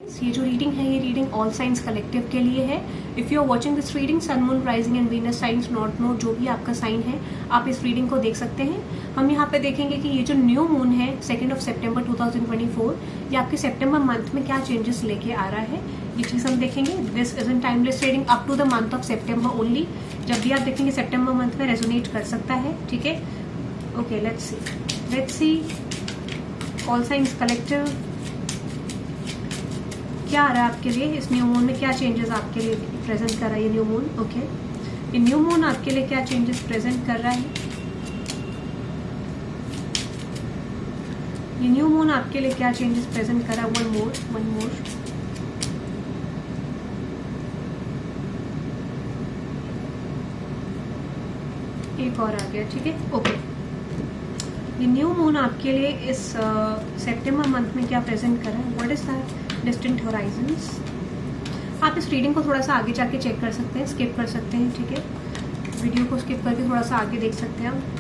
ये जो रीडिंग है ये रीडिंग ऑल साइंस कलेक्टिव के लिए है। If you are watching this reading sun moon rising and Venus signs not note जो भी आपका साइन है आप इस रीडिंग को देख सकते हैं। हम यहाँ पे देखेंगे कि ये जो न्यू मून है 2 सितंबर 2024 ये आपके सितंबर मंथ में क्या चेंजेस लेके आ रहा है ये चीज़ हम देखेंगे। This is an timeless reading up to the month of September only. जब भी आप देखेंगे सितंबर मंथ में रेजोनेट कर सकता है, ठीक है। Okay let's see all science collective क्या आ रहा है आपके लिए इस न्यू मून में, क्या चेंजेस आपके लिए प्रेजेंट कर रहा है ये न्यू मून। ओके ये न्यू मून आपके लिए क्या चेंजेस प्रेजेंट कर रहा है, ये न्यू मून आपके लिए क्या चेंजेस प्रेजेंट कर रहा है। वन मोर एक और आ गया, ठीक है। ओके ये न्यू मून आपके लिए इस सितंबर मंथ में क्या प्रेजेंट कर रहा है। What is that distant Horizons. आप इस रीडिंग को थोड़ा सा आगे जाके चेक कर सकते हैं, स्किप कर सकते हैं, ठीक है। वीडियो को स्किप करके थोड़ा सा आगे देख सकते हैं आप।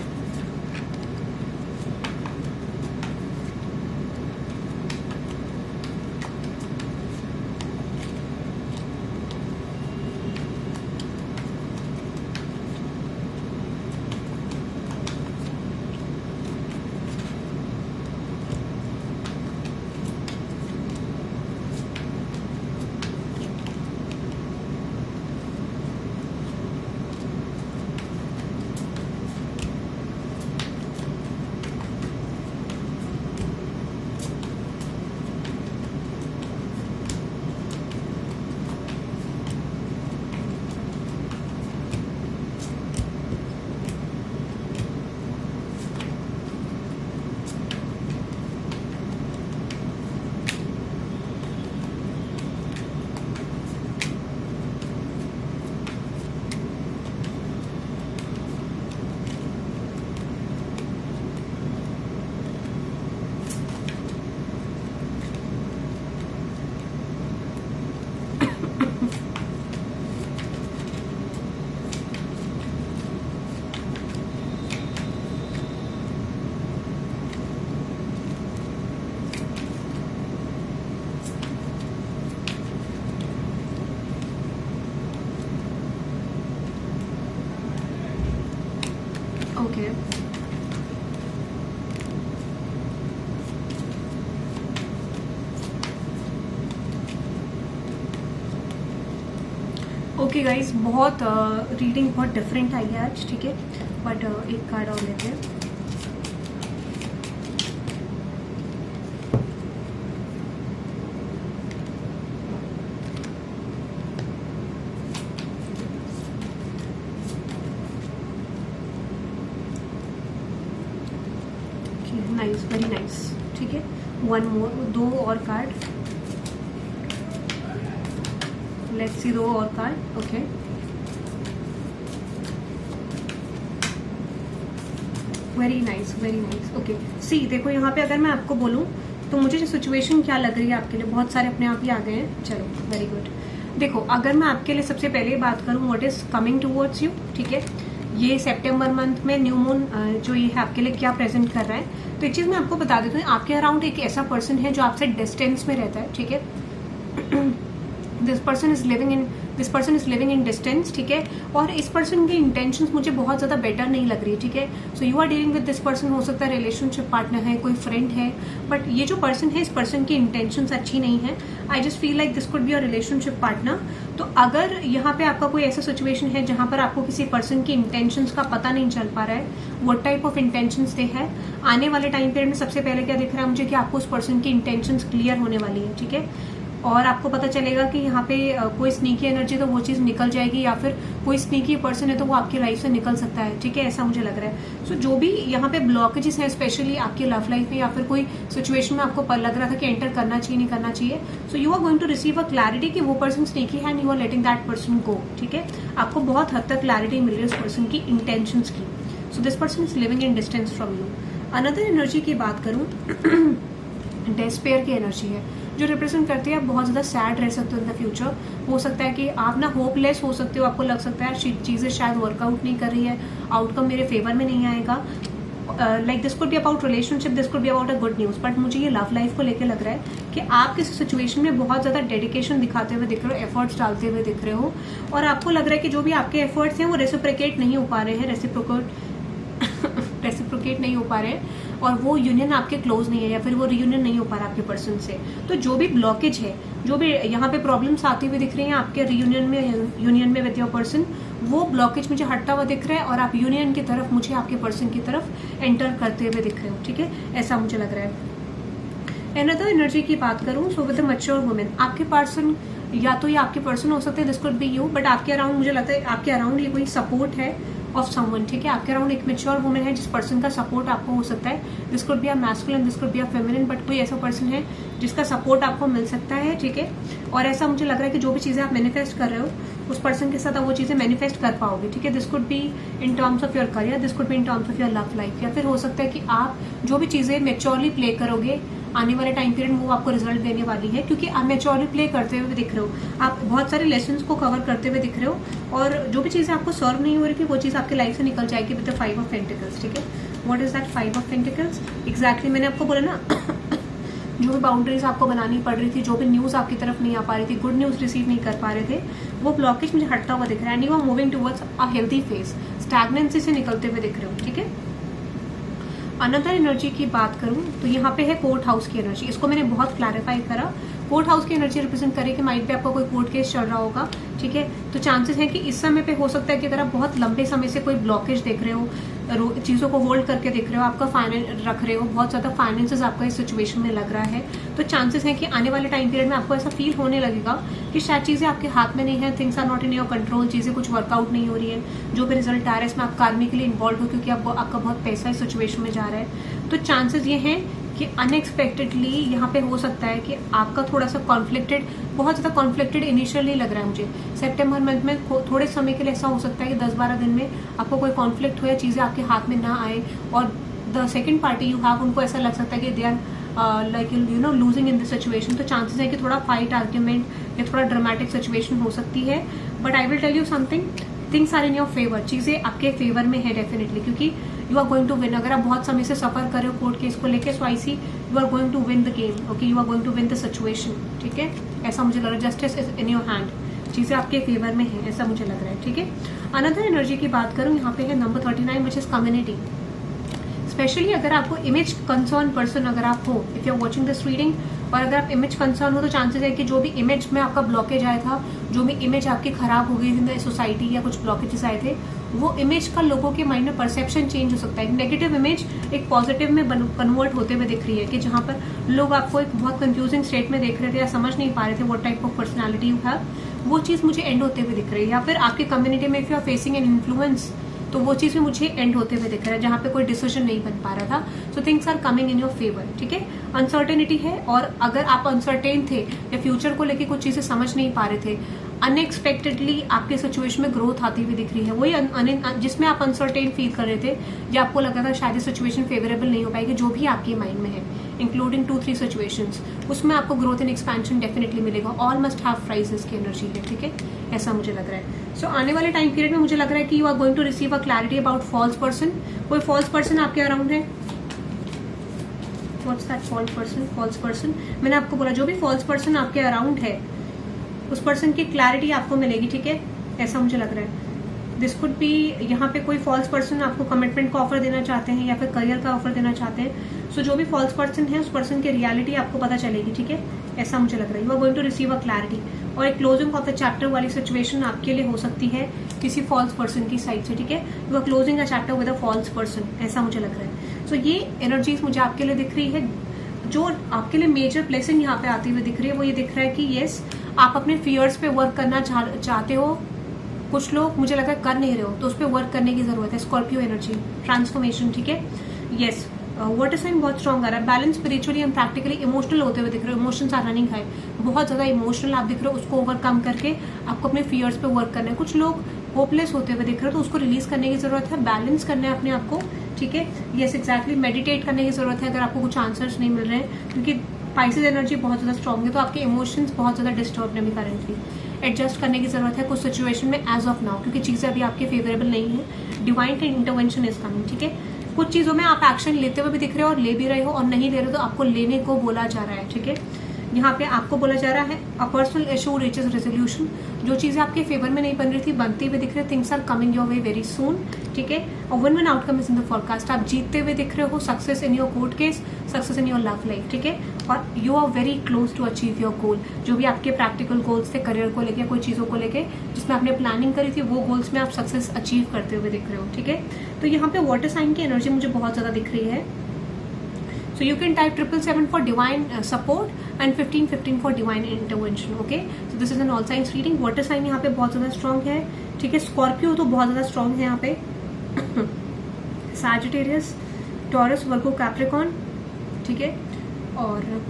ओके ओके गाइज बहुत रीडिंग बहुत डिफरेंट आई है आज, ठीक है। बट एक कार्ड और लेते हैं। नाइस, वेरी नाइस, ठीक है। वन मोर, दो और कार्ड, लेट्स सी दो और card. Okay very nice, very nice. Okay see देखो यहाँ पे अगर मैं आपको बोलूँ तो मुझे जो सिचुएशन क्या लग रही है आपके लिए, बहुत सारे अपने आप ही आ गए हैं। चलो वेरी गुड। देखो अगर मैं आपके लिए सबसे पहले बात करूँ what is coming towards you, ठीक है। ये सितंबर मंथ में न्यू मून जो ये है आपके लिए क्या प्रेजेंट कर रहा है, तो एक चीज मैं आपको बता देती हूँ। आपके अराउंड एक ऐसा पर्सन है जो आपसे डिस्टेंस में रहता है, ठीक है। This person is living in distance, ठीक है। और इस पर्सन की इंटेंशंस मुझे बहुत ज्यादा बेटर नहीं लग रही है, ठीक है। So you are dealing with this person, हो सकता है रिलेशनशिप पार्टनर है, कोई फ्रेंड है, बट ये जो पर्सन है इस पर्सन की इंटेंशंस अच्छी नहीं है। I just feel like this could be a relationship partner. तो अगर यहाँ पे आपका कोई ऐसा सिचुएशन है जहां पर आपको किसी पर्सन की इंटेंशंस का पता नहीं चल पा रहा है, व्हाट टाइप ऑफ इंटेंशंस दे है, आने वाले टाइम पीरियड में सबसे पहले क्या दिख रहा है मुझे कि आपको उस पर्सन की इंटेंशंस क्लियर होने वाली है, ठीक है। और आपको पता चलेगा कि यहाँ पे कोई स्नीकी एनर्जी तो वो चीज़ निकल जाएगी, या फिर कोई स्नीकी पर्सन है तो वो आपकी लाइफ से निकल सकता है, ठीक है। ऐसा मुझे लग रहा है। सो जो भी यहाँ पे ब्लॉकेजेस हैं स्पेशली आपकी लव लाइफ में, या फिर कोई सिचुएशन में आपको लग रहा था कि एंटर करना चाहिए नहीं करना चाहिए, so you are going to receive a clarity कि वो पर्सन स्नीकी है and you are letting that person go, ठीक है। आपको बहुत हद तक क्लैरिटी मिल रही है उस पर्सन की इंटेंशंस की। So this person is living in distance from you. Another energy की बात करूँ डेस्पेयर की एनर्जी है जो रिप्रेजेंट करती है आप बहुत ज़्यादा सैड रह सकते हो इन द फ्यूचर। हो सकता है कि आप ना होपलेस हो सकते हो, आपको लग सकता है चीज़ें शायद वर्कआउट नहीं कर रही है, आउटकम मेरे फेवर में नहीं आएगा। Like this could be about relationship, this could be about a good news, but मुझे ये लव लाइफ को लेकर लग रहा है कि आप किसी सिचुएशन में बहुत ज़्यादा डेडिकेशन दिखाते हुए दिख रहे हो, एफर्ट्स डालते हुए दिख रहे हो, और आपको लग रहा है कि जो भी आपके एफर्ट्स हैं वो रेसिप्रोकेट नहीं हो पा रहे हैं, रेसिप्रोकेट नहीं हो पा रहे हैं, और वो यूनियन आपके क्लोज नहीं है, या फिर वो रियूनियन नहीं हो पा रहा आपके पर्सन से। तो जो भी ब्लॉकेज है, जो भी यहाँ पे प्रॉब्लम्स आती हुई दिख रही हैं आपके यूनियन में विद योर पर्सन, वो ब्लॉकेज मुझे हटता हुआ दिख रहा है, और आप यूनियन की तरफ, मुझे आपके पर्सन की तरफ एंटर करते हुए दिख रहे हो, ठीक है, ऐसा मुझे लग रहा है। अनदर एनर्जी की बात करूं, so with a mature women, आपके पर्सन, या तो ये आपके पर्सन हो सकते हैं, this could be you, but आपके अराउंड मुझे लगता है आपके अराउंड ये कोई सपोर्ट है ऑफ समवन, ठीक है, आपके अराउंड एक मैच्योर वुमेन है जिस पर्सन का सपोर्ट आपको हो सकता है, this could be a masculine, this could be a feminine, but कोई ऐसा पर्सन है जिसका सपोर्ट आपको मिल सकता है, ठीक है। और ऐसा मुझे लग रहा है कि जो भी चीजें आप मैनिफेस्ट कर रहे हो उस पर्सन के साथ आप वो चीजें मैनिफेस्ट कर पाओगे, ठीक है। This could be in terms of your career, this could be in terms of your love life, या फिर हो सकता है कि आप जो भी चीजें मैच्योरली प्ले करोगे आने वाले टाइम पीरियड में वो आपको रिजल्ट देने वाली है, क्योंकि आप मैच्योरली प्ले करते हुए दिख रहे हो, आप बहुत सारे लेसन्स को कवर करते हुए दिख रहे हो, और जो भी चीजें आपको सर्व नहीं हो रही थी वो चीज आपके लाइफ से निकल जाएगी विद द 5 ऑफ पेंटिकल्स, ठीक है। What is that 5 of pentacles? Exactly मैंने आपको बोला ना जो भी बाउंड्रीज आपको बनानी पड़ रही थी, जो भी न्यूज आपकी तरफ नहीं आ पा रही थी, गुड न्यूज रिसीव नहीं कर पा रहे थे, वो ब्लॉकेज मुझे हटता हुआ दिख रहा है, and you are moving towards a healthy phase, stagnancy से निकलते हुए दिख रहे हो, ठीक है। अनदर एनर्जी की बात करूं तो यहाँ पे है कोर्ट हाउस की एनर्जी, इसको मैंने बहुत क्लैरिफाई करा। कोर्ट हाउस की एनर्जी रिप्रेजेंट करे कि माइंड पे आपका कोई कोर्ट केस चल रहा होगा, ठीक है। तो चांसेस है कि इस समय पे हो सकता है कि अगर आप बहुत लंबे समय से कोई ब्लॉकेज देख रहे हो, चीजों को होल्ड करके देख रहे हो, आपका फाइनेंस रख रहे हो, बहुत ज्यादा फाइनेंसेस आपका इस सिचुएशन में लग रहा है, तो चांसेस है कि आने वाले टाइम पीरियड में आपको ऐसा फील होने लगेगा कि शायद चीजें आपके हाथ में नहीं है, things are not in your control, चीजें कुछ वर्कआउट नहीं हो रही है, जो भी रिजल्ट आ रहा है इसमें आप कार्मिकली इन्वॉल्व हो, क्योंकि आपका बहुत पैसा इस सिचुएशन में जा रहा है। तो चांसेस ये हैं कि अनएक्सपेक्टेडली यहाँ पे हो सकता है कि आपका थोड़ा सा कॉन्फ्लिक्टेड, बहुत ज्यादा कॉन्फ्लिक्टेड इनिशियली लग रहा है मुझे सितंबर मंथ में, थोड़े समय के लिए ऐसा हो सकता है कि 10-12 दिन में आपको कोई कॉन्फ्लिक्ट हो या चीजें आपके हाथ में ना आए, और the second party you have, उनको ऐसा लग सकता है कि they are like you know losing in this situation. तो चांसेस है कि थोड़ा फाइट, आर्ग्यूमेंट या थोड़ा ड्रामेटिक सिचुएशन हो सकती है, but I will tell you something, things are in your favour, चीजें आपके फेवर में है डेफिनेटली, क्योंकि you are going to win. अगर आप बहुत समय से सफर कर रहे हो कोर्ट केस को लेके, so I see you are going to win the game, okay, you are going to win the situation, ठीक है, ऐसा मुझे लग रहा है। Justice is in your hand, चीजें आपके फेवर में है, ऐसा मुझे लग रहा है, ठीक है। अनदर एनर्जी की बात करूं, यहाँ पे है number 39 which is community. Specially अगर आपको इमेज कंसर्न पर्सन अगर आप हो, if you are watching this reading, और अगर आप इमेज कंसर्न हो, तो चांसेस है कि जो भी इमेज में आपका ब्लॉकेज आया था, जो भी इमेज आपकी खराब हो गई थी सोसाइटी, या कुछ ब्लॉकेजेस आए थे, वो इमेज का लोगों के माइंड में परसेप्शन चेंज हो सकता है। नेगेटिव इमेज एक पॉजिटिव में कन्वर्ट होते हुए दिख रही है, कि जहां पर लोग आपको एक बहुत कंफ्यूजिंग स्टेट में देख रहे थे या समझ नहीं पा रहे थे what type of personality you have, वो चीज मुझे एंड होते हुए दिख रही है। या फिर आपकी कम्युनिटी में if you are facing an influence, तो वो चीज भी मुझे एंड होते हुए दिख रहा है, जहां पे कोई डिसीजन नहीं बन पा रहा था। So things are coming in your favour, ठीक है। अनसर्टेनिटी है, और अगर आप अनसर्टेन थे या फ्यूचर को लेके कुछ चीजें समझ नहीं पा रहे थे, अनएक्सपेक्टेडली आपके सिचुएशन में ग्रोथ आती हुई दिख रही है। वही जिसमें आप अनसर्टेन फील कर रहे थे, या आपको लगा था शायद सिचुएशन फेवरेबल नहीं हो पाएगी, जो भी आपके माइंड में है, इंक्लूडिंग 2-3 सिचुएशंस, उसमें आपको ग्रोथ एंड एक्सपेंशन डेफिनेटली मिलेगा। ऑल मस्ट हैव प्राइजेस की एनर्जी है, ठीक है, ऐसा मुझे लग रहा है। सो आने वाले टाइम पीरियड में मुझे लग रहा है कि you are going to receive a clarity about false person. कोई फॉल्स पर्सन आपके अराउंड है, व्हाट्स दैट फॉल्स पर्सन? मैंने आपको बोला जो भी फॉल्स पर्सन आपके अराउंड है, उस पर्सन की क्लैरिटी आपको मिलेगी, ठीक है, ऐसा मुझे लग रहा है। दिस कुड बी, यहाँ पे कोई फॉल्स पर्सन आपको कमिटमेंट का ऑफर देना चाहते हैं, या फिर करियर का ऑफर देना चाहते हैं। सो जो भी फॉल्स पर्सन है, उस पर्सन की रियलिटी आपको पता चलेगी, ठीक है, ऐसा मुझे लग रहा है। You are going to receive a clarity, और एक क्लोजिंग ऑफ द चैप्टर वाली सिचुएशन आपके लिए हो सकती है किसी फॉल्स पर्सन की साइड से, ठीक है। You are closing a chapter with a false person, ऐसा मुझे लग रहा है। सो ये एनर्जीज मुझे आपके लिए दिख रही है। जो आपके लिए मेजर ब्लेसिंग यहाँ पे आती हुई दिख रही है, वो ये दिख रहा है कि येस, आप अपने फियर्स पे वर्क करना चाहते हो। कुछ लोग मुझे लगा कर नहीं रहे हो, तो उस पर वर्क करने की जरूरत है। स्कॉर्पियो एनर्जी, ट्रांसफॉर्मेशन, ठीक है, येस। वाटर साइन बहुत स्ट्रॉन्ग आ रहा है। Balance spiritually and practically emotional होते हुए दिख रहे हो। इमोशंस आर रनिंग हाई, बहुत ज्यादा इमोशनल आप दिख रहे हो। उसको ओवरकम करके आपको अपने फियर्स पे वर्क करना है। कुछ लोग होपलेस होते हुए दिख रहे हो, तो उसको रिलीज करने की जरूरत है। बैलेंस करना है अपने आप को, ठीक है, येस एग्जैक्टली। मेडिटेट करने की जरूरत है अगर आपको कुछ आंसर्स नहीं मिल रहे हैं, क्योंकि पाइसेस एनर्जी बहुत ज्यादा स्ट्रॉन्ग है, तो आपके इमोशंस बहुत ज्यादा डिस्टर्ब नहीं करेंटली। एडजस्ट करने की जरूरत है कुछ सिचुएशन में एज ऑफ नाउ, क्योंकि चीजें अभी आपके फेवरेबल नहीं है। डिवाइन इंटरवेंशन इज कमिंग, ठीक है। कुछ चीजों में आप एक्शन लेते हुए भी दिख रहे हो और ले भी रहे हो, और नहीं ले रहे हो तो आपको लेने को बोला जा रहा है, ठीक है। यहाँ पे आपको बोला जा रहा है a personal issue reaches resolution, जो चीजें आपके फेवर में नहीं बन रही थी बनती हुए दिख रही है, things are coming your way very soon, ठीक है। और win outcome is in the forecast, आप जीतते हुए दिख रहे हो, success in your court case, success in your love life, ठीक है। और you are very close to achieve your goal, जो भी आपके प्रैक्टिकल गोल्स थे करियर को लेके, कोई चीजों को लेके जिसमें आपने प्लानिंग करी थी, वो गोल्स में आप सक्सेस अचीव करते हुए दिख रहे हो, ठीक है। तो यहाँ पे वाटर साइन की एनर्जी मुझे बहुत ज्यादा दिख रही है। So you can type 777 for divine support and 1515 for divine intervention. Okay, so this is an all signs reading. Water sign यहाँ पे बहुत ज्यादा स्ट्रॉन्ग है, ठीक है। स्कॉर्पियो तो बहुत ज्यादा स्ट्रॉन्ग है यहाँ पे। सैजिटेरियस, टॉरस, वर्गो, कैप्रिकॉन, ठीक है, और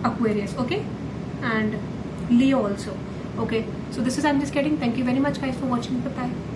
Aquarius, okay, and Leo also, okay. So this is I am just getting. Thank you very much guys for watching. Bye bye.